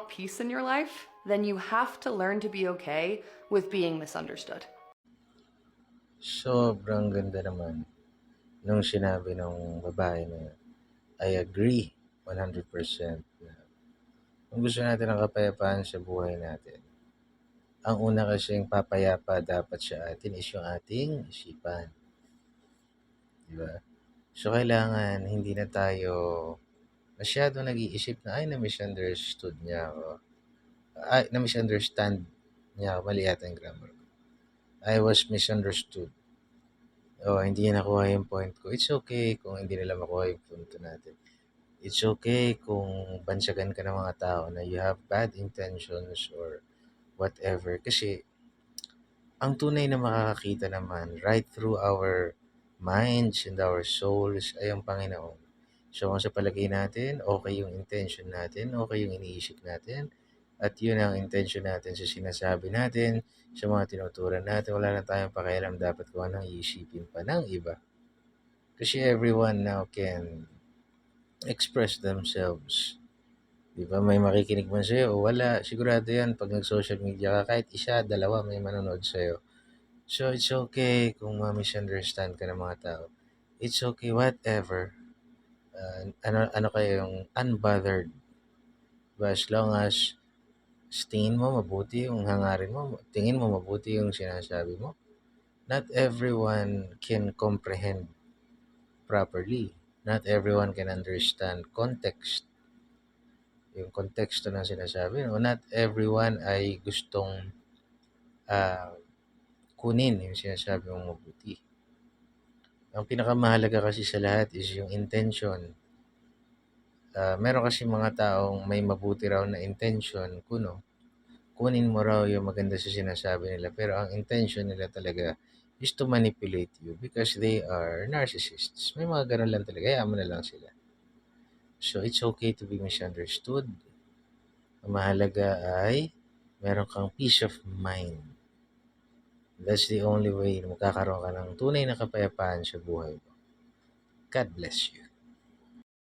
want peace in your life, then you have to learn to be okay with being misunderstood. Sobrang ganda naman nung sinabi ng babae na I agree 100% na kung gusto natin ng kapayapaan sa buhay natin, ang una kasing papayapa dapat sa atin is yung ating isipan, di ba? So, kailangan hindi na tayo masyado nag-iisip na, ay, na-misunderstood niya ako. Ay, na-misunderstand niya ako. Mali yata yung grammar ko. I was misunderstood. O, hindi niya nakuha yung point ko. It's okay kung hindi nila makuha yung punto natin. It's okay kung bansagan ka ng mga tao na you have bad intentions or whatever. Kasi ang tunay na makakakita naman right through our minds and our souls ay ang Panginoon. So kung sa palagay natin, okay yung intention natin, okay yung iniisip natin, at yun ang intention natin sa sinasabi natin, sa mga tinuturan natin, wala na tayong pakialam dapat kung anong iisipin pa ng iba. Kasi everyone now can express themselves. Di ba? May makikinig man sa'yo o wala. Sigurado yan pag nag-social media ka, kahit isa, dalawa may manonood sa'yo. So, it's okay kung ma-misunderstand ka ng mga tao. It's okay, whatever. Ano kayo yung unbothered. But as long as tingin mo mabuti yung hangarin mo, tingin mo mabuti yung sinasabi mo, not everyone can comprehend properly. Not everyone can understand context. Yung konteksto ng sinasabi. No? Not everyone ay gustong ah, kunin yung sinasabi mong mabuti. Ang pinakamahalaga kasi sa lahat is yung intention. Meron kasi mga taong may mabuti raw na intention, kunin mo raw yung maganda sa sinasabi nila. Pero ang intention nila talaga is to manipulate you because they are narcissists. May mga ganun lang talaga. Hayaan mo na lang sila. So, it's okay to be misunderstood. Ang mahalaga ay meron kang peace of mind. That's the only way na magkakaroon ka ng tunay na kapayapaan sa buhay mo. God bless you.